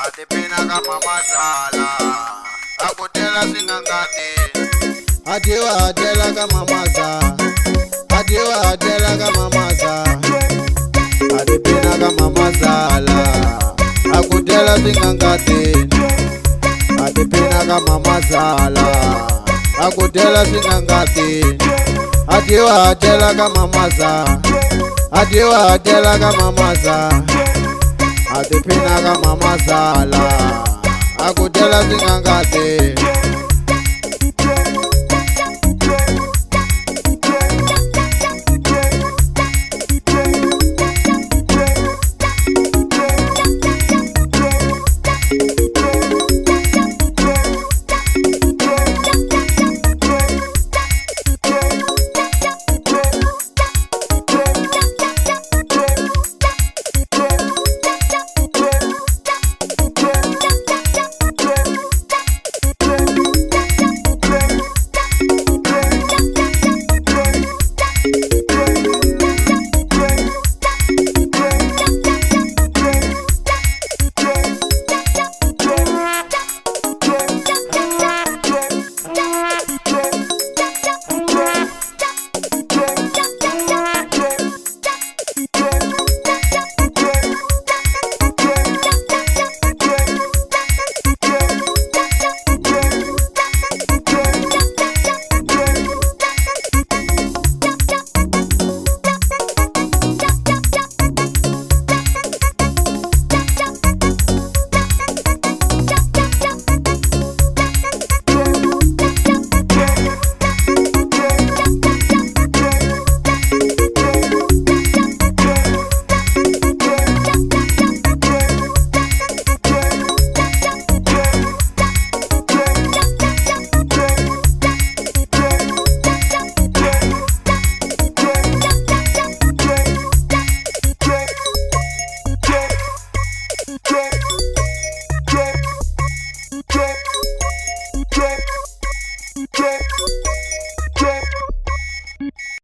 atipina kama masala akutela singangati Adiwa adela kama maza, adiwa adela kama maza, adipina kama mazala, akutela singangati, adipina kama mazala, akutela singangati, adiwa adela kama maza, adiwa adela kama maza, adipina kama mazala, akutela singangati.